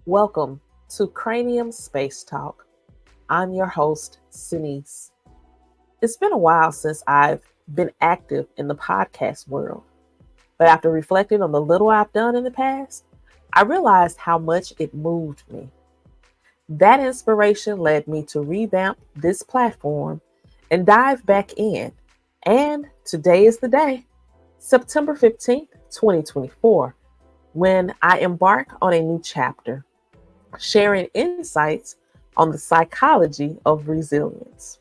Welcome to Cranium Space Talk. I'm your host, Sinise. It's been a while since I've been active in the podcast world, but after reflecting on the little I've done in the past, I realized how much it moved me. That inspiration led me to revamp this platform and dive back in. And today is the day, September 15th, 2024, when I embark on a new chapter, sharing insights on the psychology of resilience.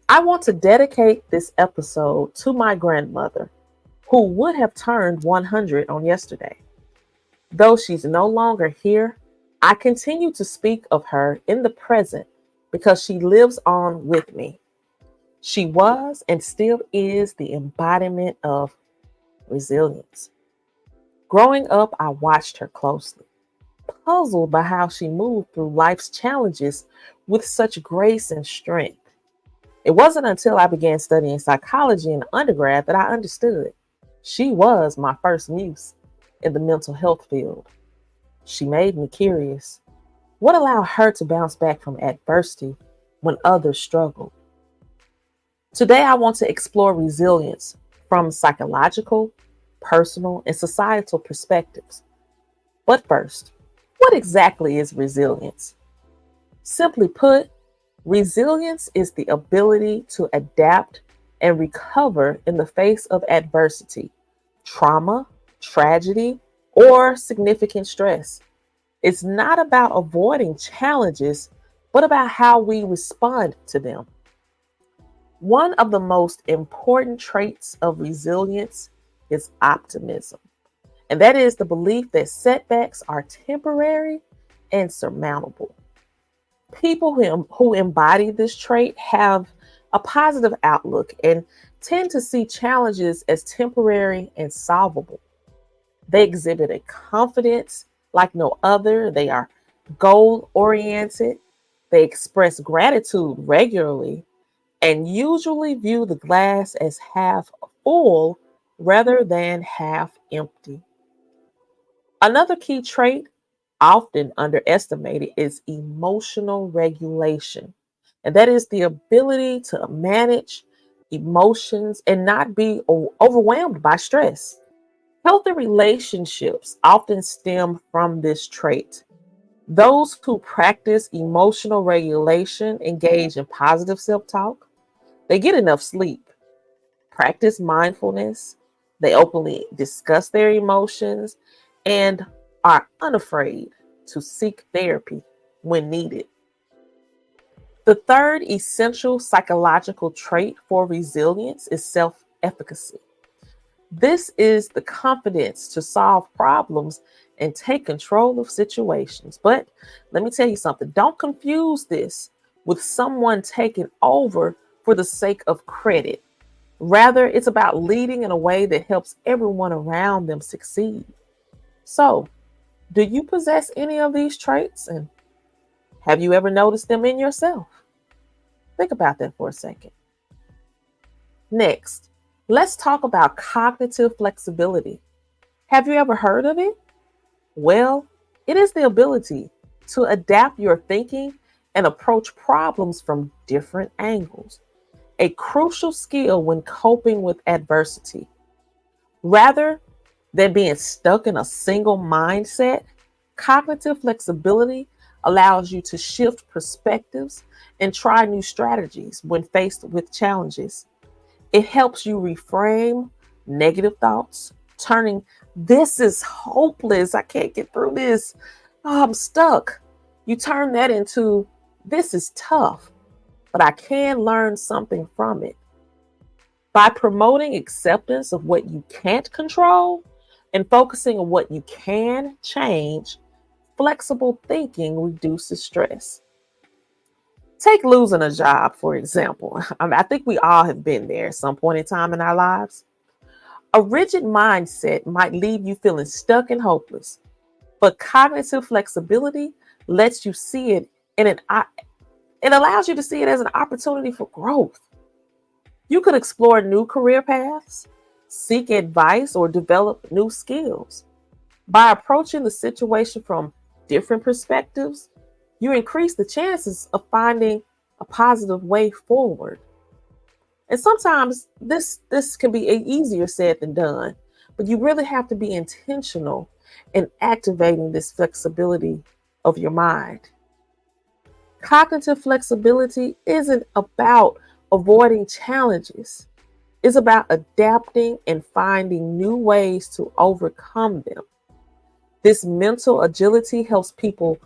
I want to dedicate this episode to my grandmother, who would have turned 100 on yesterday. Though she's no longer here, I continue to speak of her in the present because she lives on with me. She was and still is the embodiment of resilience. Growing up, I watched her closely, puzzled by how she moved through life's challenges with such grace and strength. It wasn't until I began studying psychology in undergrad that I understood. She was my first muse in the mental health field. She made me curious. What allowed her to bounce back from adversity when others struggled? Today, I want to explore resilience from psychological, personal, and societal perspectives. But first, what exactly is resilience? Simply put, resilience is the ability to adapt and recover in the face of adversity, trauma, tragedy, or significant stress. It's not about avoiding challenges, but about how we respond to them. One of the most important traits of resilience is optimism, and that is the belief that setbacks are temporary and surmountable. People who embody this trait have a positive outlook and tend to see challenges as temporary and solvable. They exhibit a confidence like no other. They are goal oriented. They express gratitude regularly and usually view the glass as half full rather than half empty. Another key trait, often underestimated, is emotional regulation. And that is the ability to manage emotions and not be overwhelmed by stress. Healthy relationships often stem from this trait. Those who practice emotional regulation engage in positive self talk, they get enough sleep, practice mindfulness, they openly discuss their emotions, and are unafraid to seek therapy when needed. The third essential psychological trait for resilience is self efficacy. This is the confidence to solve problems and take control of situations. But let me tell you something, don't confuse this with someone taking over for the sake of credit. Rather, it's about leading in a way that helps everyone around them succeed. So, do you possess any of these traits? And have you ever noticed them in yourself? Think about that for a second. Next, let's talk about cognitive flexibility. Have you ever heard of it? Well, it is the ability to adapt your thinking and approach problems from different angles, a crucial skill when coping with adversity. Rather than being stuck in a single mindset, cognitive flexibility allows you to shift perspectives and try new strategies when faced with challenges. It helps you reframe negative thoughts, turning "this is hopeless, I can't get through this, oh, I'm stuck." You turn that into "this is tough, but I can learn something from it." By promoting acceptance of what you can't control and focusing on what you can change, flexible thinking reduces stress. Take losing a job, for example. I think we all have been there at some point in time in our lives. A rigid mindset might leave you feeling stuck and hopeless, but cognitive flexibility lets you see it it allows you to see it as an opportunity for growth. You could explore new career paths, seek advice, or develop new skills. By approaching the situation from different perspectives, you increase the chances of finding a positive way forward. And sometimes this can be easier said than done, but you really have to be intentional in activating this flexibility of your mind. Cognitive flexibility isn't about avoiding challenges. It's about adapting and finding new ways to overcome them. This mental agility helps people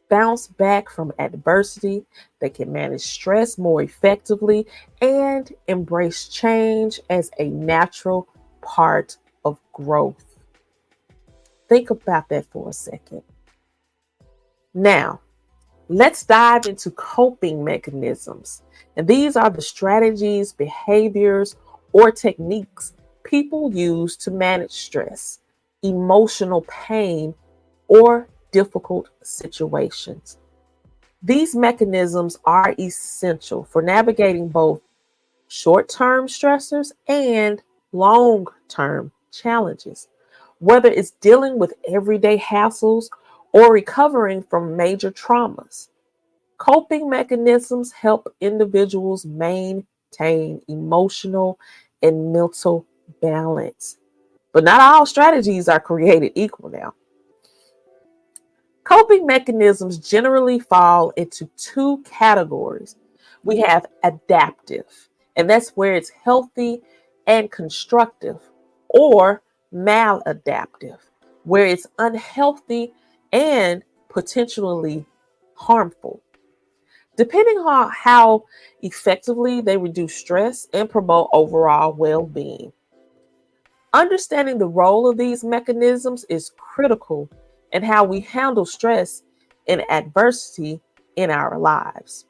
bounce back from adversity, they can manage stress more effectively, and embrace change as a natural part of growth. Think about that for a second. Now, let's dive into coping mechanisms. And these are the strategies, behaviors, or techniques people use to manage stress, emotional pain, or difficult situations. These mechanisms are essential for navigating both short-term stressors and long-term challenges, whether it's dealing with everyday hassles or recovering from major traumas. Coping mechanisms help individuals maintain emotional and mental balance. But not all strategies are created equal now. Coping mechanisms generally fall into two categories. We have adaptive, and that's where it's healthy and constructive, or maladaptive, where it's unhealthy and potentially harmful. Depending on how effectively they reduce stress and promote overall well-being. Understanding the role of these mechanisms is critical in how we handle stress and adversity in our lives.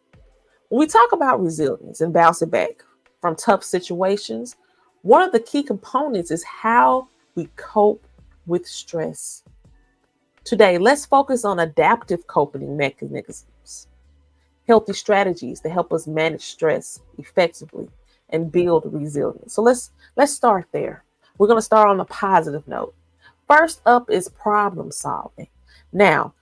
When we talk about resilience and bouncing back from tough situations, one of the key components is how we cope with stress. Today, let's focus on adaptive coping mechanisms, healthy strategies to help us manage stress effectively and build resilience. So let's start there. We're going to start on a positive note. First up is problem solving. Now,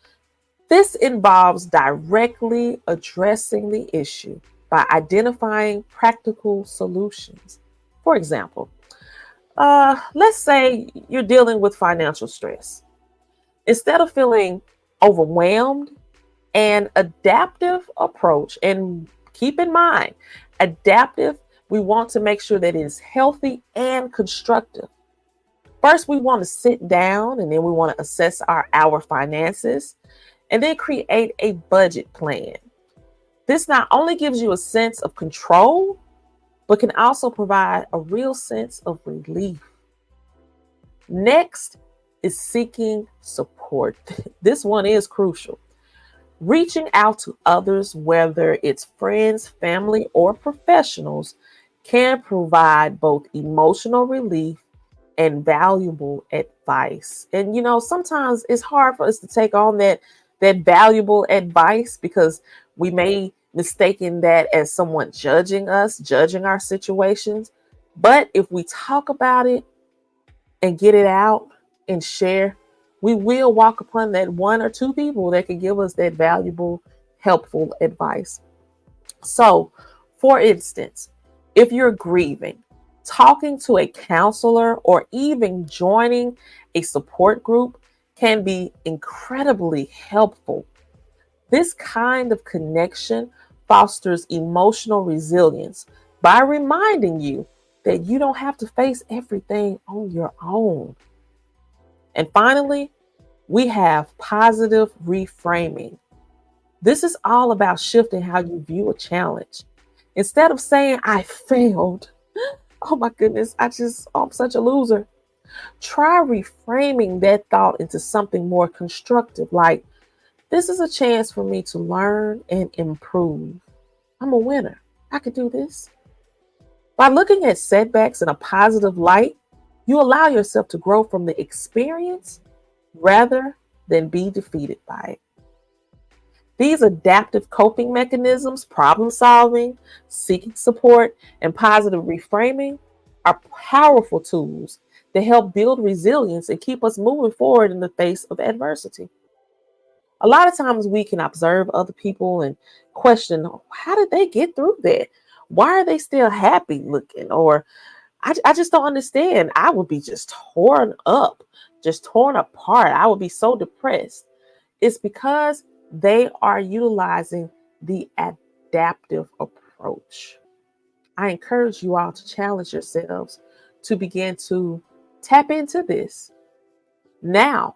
this involves directly addressing the issue by identifying practical solutions. For example, let's say you're dealing with financial stress. Instead of feeling overwhelmed, an adaptive approach, and keep in mind, adaptive, we want to make sure that it is healthy and constructive. First, we want to sit down and then we want to assess our finances and then create a budget plan. This not only gives you a sense of control, but can also provide a real sense of relief. Next is seeking support. This one is crucial. Reaching out to others, whether it's friends, family, or professionals, can provide both emotional relief and valuable advice. And sometimes it's hard for us to take on that valuable advice because we may mistaken that as someone judging us, judging our situations. But if we talk about it and get it out and share, we will walk upon that one or two people that can give us that valuable, helpful advice. So, for instance, if you're grieving, talking to a counselor or even joining a support group can be incredibly helpful. This kind of connection fosters emotional resilience by reminding you that you don't have to face everything on your own. And finally, we have positive reframing. This is all about shifting how you view a challenge. Instead of saying, I failed, oh my goodness, I'm such a loser. Try reframing that thought into something more constructive, like, this is a chance for me to learn and improve. I'm a winner. I could do this. By looking at setbacks in a positive light, you allow yourself to grow from the experience rather than be defeated by it. These adaptive coping mechanisms, problem solving, seeking support, and positive reframing are powerful tools that help build resilience and keep us moving forward in the face of adversity. A lot of times we can observe other people and question, how did they get through that? Why are they still happy looking? Or I just don't understand. I would be just torn up, just torn apart. I would be so depressed. It's because they are utilizing the adaptive approach. I encourage you all to challenge yourselves to begin to tap into this. Now,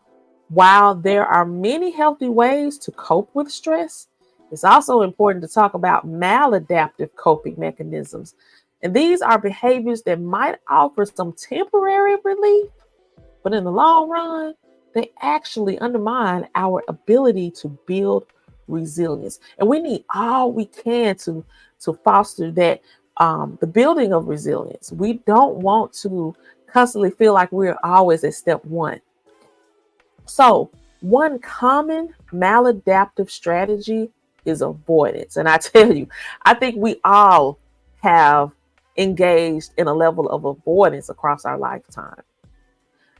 while there are many healthy ways to cope with stress, it's also important to talk about maladaptive coping mechanisms. And these are behaviors that might offer some temporary relief, but in the long run, they actually undermine our ability to build resilience. And we need all we can to foster that, the building of resilience. We don't want to constantly feel like we're always at step one. So, one common maladaptive strategy is avoidance. And I tell you, I think we all have engaged in a level of avoidance across our lifetime.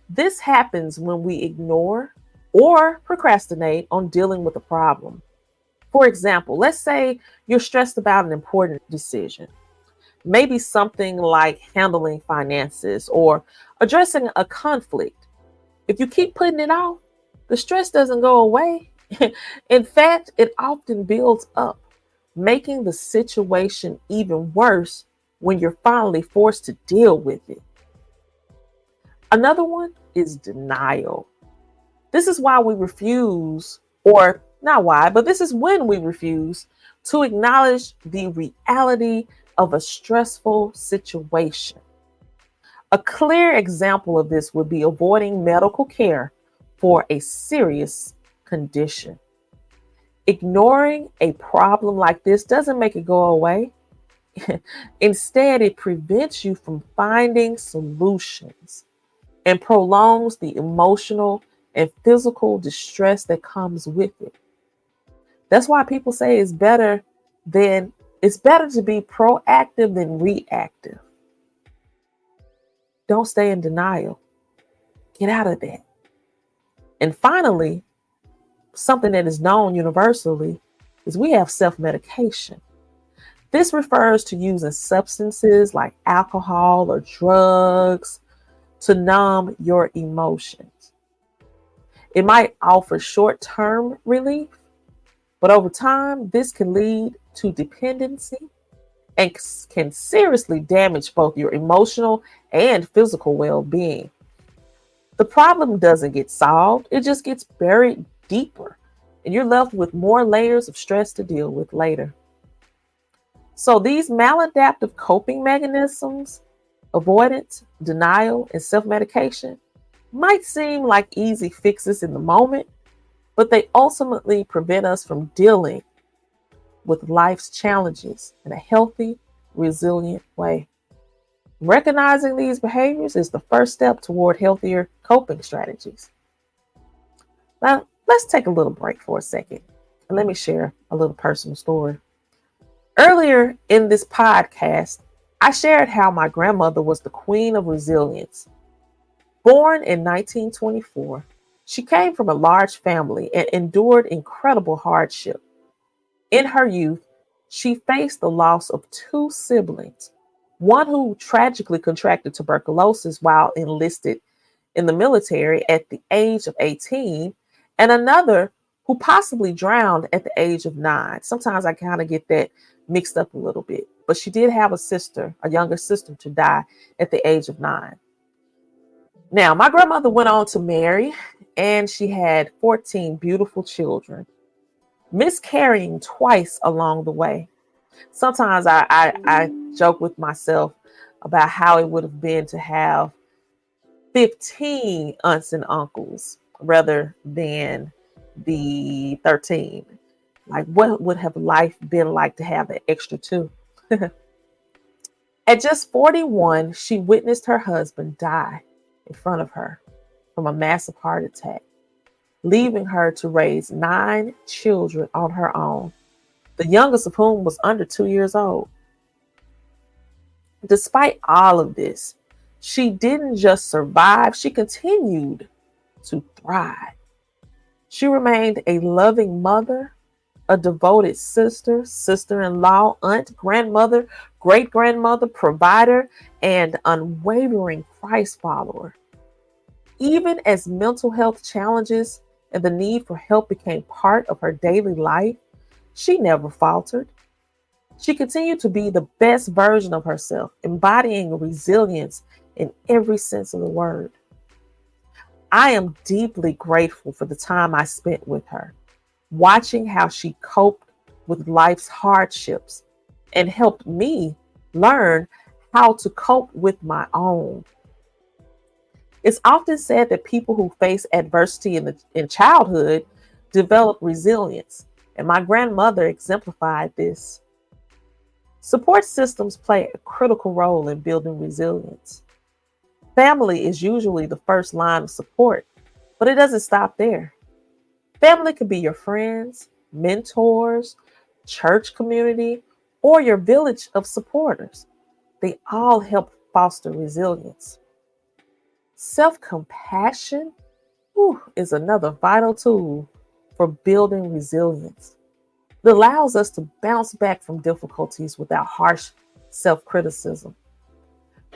This happens when we ignore or procrastinate on dealing with a problem. For example, let's say you're stressed about an important decision, maybe something like handling finances or addressing a conflict. If you keep putting it off, the stress doesn't go away. In fact, it often builds up, making the situation even worse when you're finally forced to deal with it. Another one is denial. This is why we refuse, or not why, but this is when we refuse to acknowledge the reality of a stressful situation. A clear example of this would be avoiding medical care for a serious condition. Ignoring a problem like this doesn't make it go away. Instead, it prevents you from finding solutions and prolongs the emotional and physical distress that comes with it. That's why people say it's better to be proactive than reactive. Don't stay in denial. Get out of that. And finally, something that is known universally is we have self-medication. This refers to using substances like alcohol or drugs to numb your emotions. It might offer short-term relief, but over time, this can lead to dependency and can seriously damage both your emotional and physical well-being. The problem doesn't get solved, it just gets buried deeper, and you're left with more layers of stress to deal with later. So these maladaptive coping mechanisms, avoidance, denial, and self-medication, might seem like easy fixes in the moment, but they ultimately prevent us from dealing with life's challenges in a healthy, resilient way. Recognizing these behaviors is the first step toward healthier coping strategies. Now, let's take a little break for a second and let me share a little personal story. Earlier in this podcast, I shared how my grandmother was the queen of resilience. Born in 1924, she came from a large family and endured incredible hardship. In her youth, she faced the loss of two siblings, one who tragically contracted tuberculosis while enlisted in the military at the age of 18, and another who possibly drowned at the age of 9. Sometimes I kind of get that mixed up a little bit, but she did have a younger sister, to die at the age of 9. Now, my grandmother went on to marry, and she had 14 beautiful children, miscarrying twice along the way. Sometimes I joke with myself about how it would have been to have 15 aunts and uncles rather than the 13. Like, what would have life been like to have that extra two? At just 41, she witnessed her husband die in front of her from a massive heart attack, leaving her to raise 9 children on her own, the youngest of whom was under 2 years old. Despite all of this, she didn't just survive, she continued to thrive. She remained a loving mother, a devoted sister, sister in law, aunt, grandmother, great grandmother, provider, and unwavering Christ follower. Even as mental health challenges and the need for help became part of her daily life, she never faltered. She continued to be the best version of herself, embodying resilience in every sense of the word. I am deeply grateful for the time I spent with her, watching how she coped with life's hardships and helped me learn how to cope with my own. It's often said that people who face adversity in childhood develop resilience, and my grandmother exemplified this. Support systems play a critical role in building resilience. Family is usually the first line of support, but it doesn't stop there. Family could be your friends, mentors, church community, or your village of supporters. They all help foster resilience. Self-compassion is another vital tool for building resilience. It allows us to bounce back from difficulties without harsh self-criticism.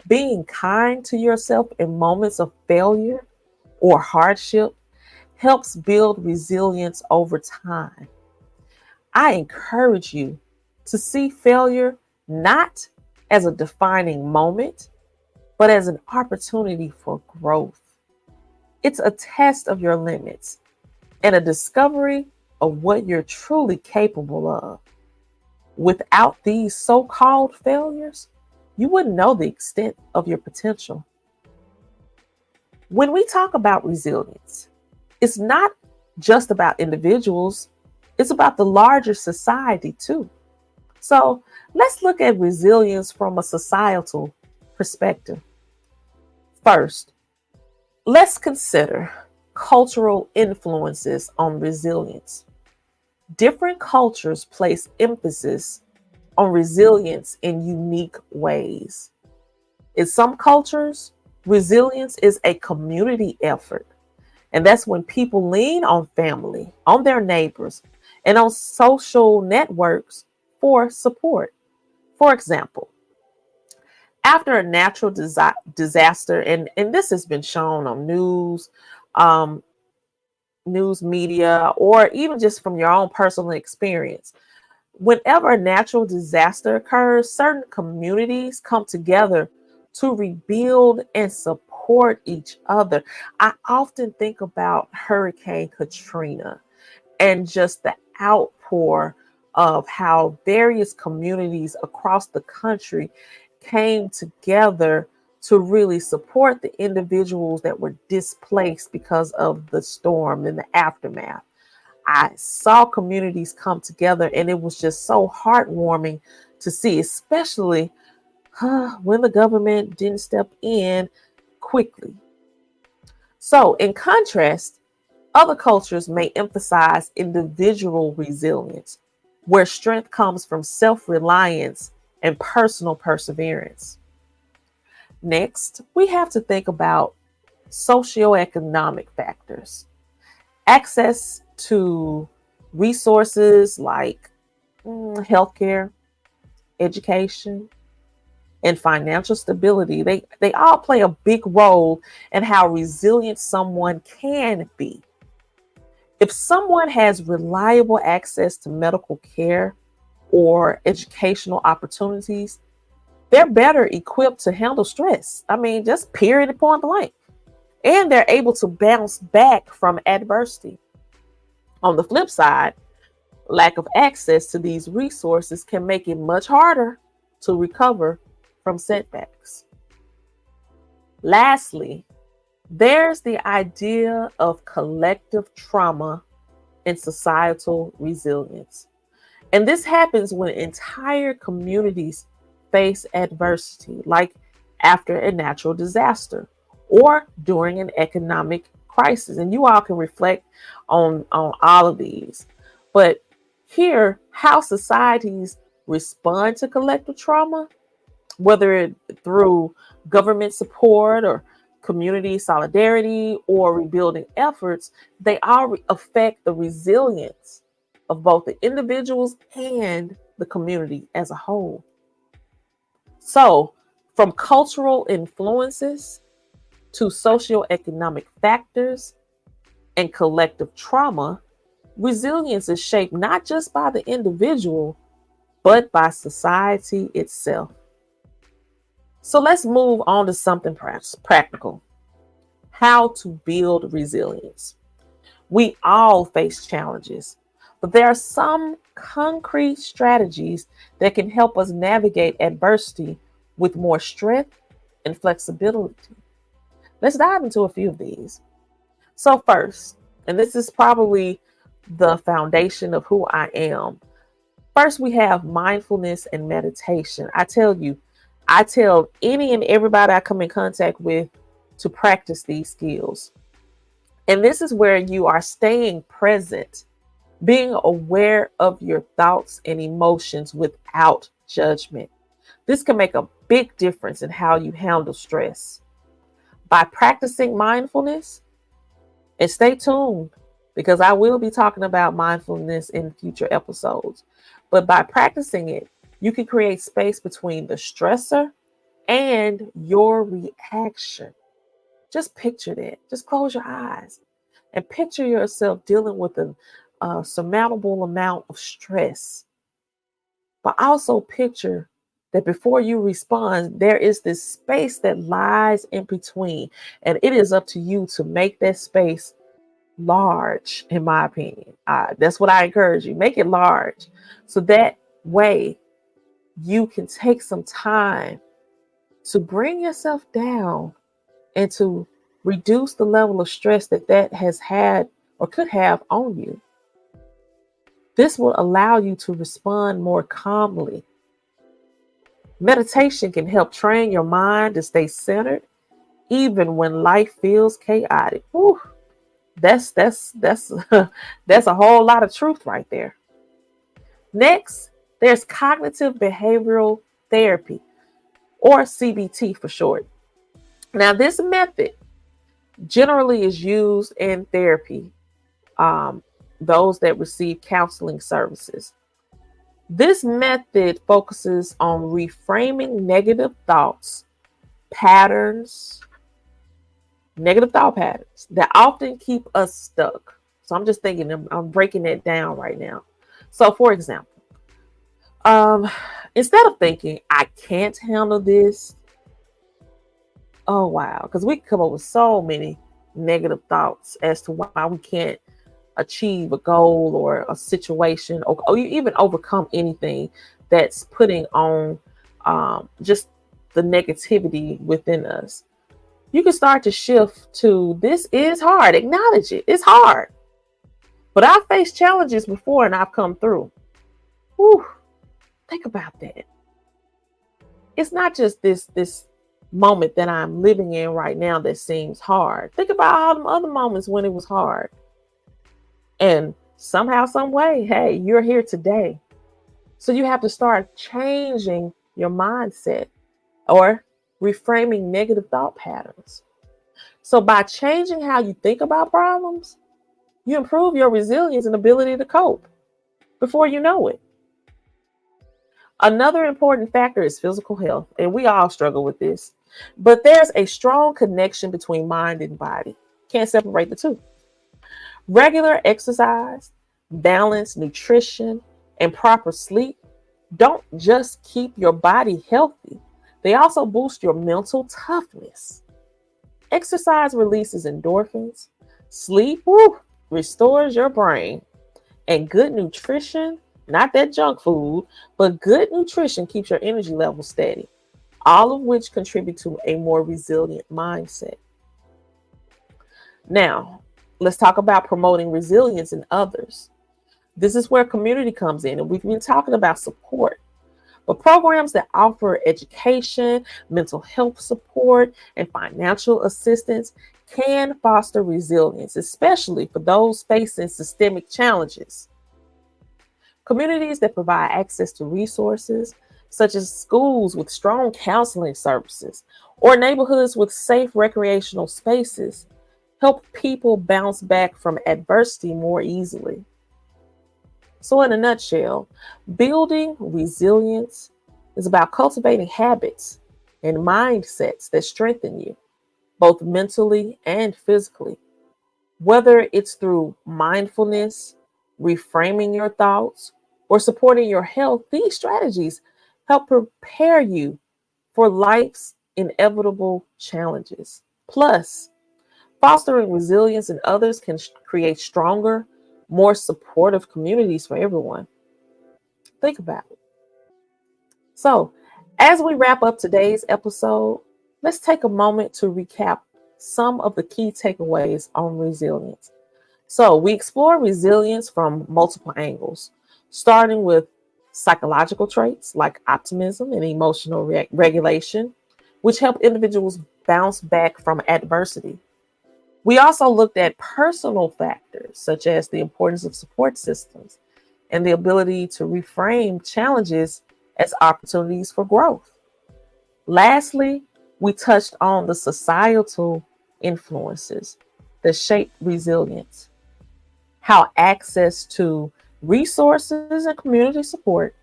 Being kind to yourself in moments of failure or hardship helps build resilience over time. I encourage you to see failure not as a defining moment, but as an opportunity for growth. It's a test of your limits and a discovery of what you're truly capable of. Without these so-called failures, you wouldn't know the extent of your potential. When we talk about resilience, it's not just about individuals, it's about the larger society too. So let's look at resilience from a societal perspective. First, let's consider cultural influences on resilience. Different cultures place emphasis on resilience in unique ways. In some cultures, resilience is a community effort. And that's when people lean on family, on their neighbors, and on social networks for support. For example, after a natural disaster, and this has been shown on um, news media, or even just from your own personal experience, whenever a natural disaster occurs, certain communities come together to rebuild and support each other. I often think about Hurricane Katrina and just the outpour of how various communities across the country came together to really support the individuals that were displaced because of the storm and the aftermath. I saw communities come together, and it was just so heartwarming to see, especially when the government didn't step in quickly. So, in contrast, other cultures may emphasize individual resilience, where strength comes from self-reliance and personal perseverance. Next, we have to think about socioeconomic factors. Access to resources like healthcare, education, and financial stability, they all play a big role in how resilient someone can be. If someone has reliable access to medical care or educational opportunities, they're better equipped to handle stress. I mean, just period and point blank. And they're able to bounce back from adversity. On the flip side, lack of access to these resources can make it much harder to recover from setbacks. Lastly, there's the idea of collective trauma and societal resilience. And this happens when entire communities face adversity, like after a natural disaster or during an economic crisis. And you all can reflect on all of these. But here, how societies respond to collective trauma, whether it through government support or community solidarity or rebuilding efforts, they all affect the resilience of both the individuals and the community as a whole. So, from cultural influences to socioeconomic factors and collective trauma, resilience is shaped not just by the individual, but by society itself. So let's move on to something practical. How to build resilience. We all face challenges, but there are some concrete strategies that can help us navigate adversity with more strength and flexibility. Let's dive into a few of these. So first, and this is probably the foundation of who I am. First, we have mindfulness and meditation. I tell any and everybody I come in contact with to practice these skills. And this is where you are staying present, being aware of your thoughts and emotions without judgment. This can make a big difference in how you handle stress. By practicing mindfulness, and stay tuned because I will be talking about mindfulness in future episodes. But by practicing it, you can create space between the stressor and your reaction. Just picture that. Just close your eyes and picture yourself dealing with a surmountable amount of stress. But also picture that before you respond, there is this space that lies in between. And it is up to you to make that space large, in my opinion. That's what I encourage you. Make it large. So that way you can take some time to bring yourself down and to reduce the level of stress that has had or could have on you. This will allow you to respond more calmly. Meditation can help train your mind to stay centered, even when life feels chaotic. Whew. That's that's a whole lot of truth right there. Next, there's cognitive behavioral therapy, or CBT for short. Now, this method generally is used in therapy, those that receive counseling services. This method focuses on reframing negative thought patterns that often keep us stuck. So I'm just thinking, I'm breaking that down right now. So for example, instead of thinking, I can't handle this, oh wow, because we come up with so many negative thoughts as to why we can't achieve a goal or a situation, or even overcome anything that's putting on just the negativity within us. You can start to shift to, this is hard. Acknowledge it. It's hard. But I've faced challenges before and I've come through. Whew. Think about that. It's not just this moment that I'm living in right now that seems hard. Think about all them other moments when it was hard. And somehow, some way, hey, you're here today. So you have to start changing your mindset or reframing negative thought patterns. So by changing how you think about problems, you improve your resilience and ability to cope before you know it. Another important factor is physical health, and we all struggle with this, but there's a strong connection between mind and body. Can't separate the two. Regular exercise, balanced nutrition, and proper sleep don't just keep your body healthy, they also boost your mental toughness. Exercise releases endorphins, sleep restores your brain, and good nutrition, not that junk food, but good nutrition keeps your energy level steady, all of which contribute to a more resilient mindset. Now, let's talk about promoting resilience in others. This is where community comes in, and we've been talking about support. But programs that offer education, mental health support, and financial assistance can foster resilience, especially for those facing systemic challenges. Communities that provide access to resources, such as schools with strong counseling services or neighborhoods with safe recreational spaces, help people bounce back from adversity more easily. So, in a nutshell, building resilience is about cultivating habits and mindsets that strengthen you, both mentally and physically. Whether it's through mindfulness, reframing your thoughts, or supporting your health, these strategies help prepare you for life's inevitable challenges. Plus, fostering resilience in others can create stronger, more supportive communities for everyone. Think about it. So, as we wrap up today's episode, let's take a moment to recap some of the key takeaways on resilience. So, we explore resilience from multiple angles, starting with psychological traits like optimism and emotional regulation, which help individuals bounce back from adversity. We also looked at personal factors such as the importance of support systems and the ability to reframe challenges as opportunities for growth. Lastly, we touched on the societal influences that shape resilience, how access to resources and community support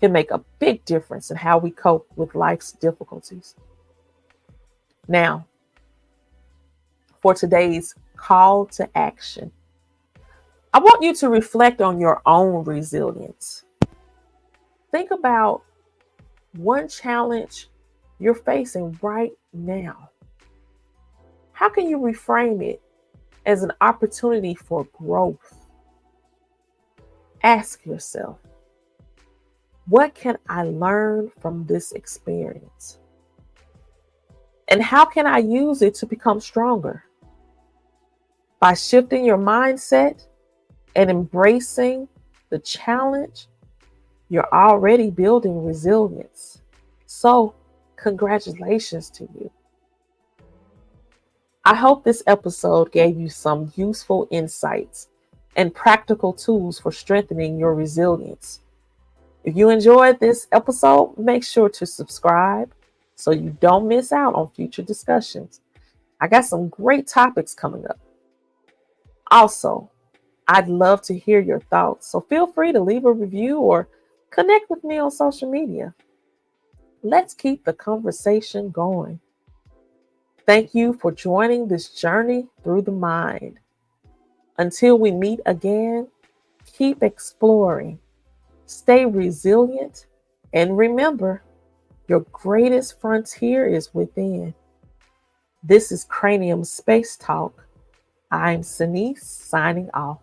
can make a big difference in how we cope with life's difficulties. Now, for today's call to action, I want you to reflect on your own resilience. Think about one challenge you're facing right now. How can you reframe it as an opportunity for growth? Ask yourself, what can I learn from this experience? And how can I use it to become stronger? By shifting your mindset and embracing the challenge, you're already building resilience. So, congratulations to you. I hope this episode gave you some useful insights and practical tools for strengthening your resilience. If you enjoyed this episode, make sure to subscribe so you don't miss out on future discussions. I got some great topics coming up. Also, I'd love to hear your thoughts, so feel free to leave a review or connect with me on social media. Let's keep the conversation going. Thank you for joining this journey through the mind. Until we meet again, keep exploring, stay resilient, and remember, your greatest frontier is within. This is Cranium Space Talk. I'm Sinise signing off.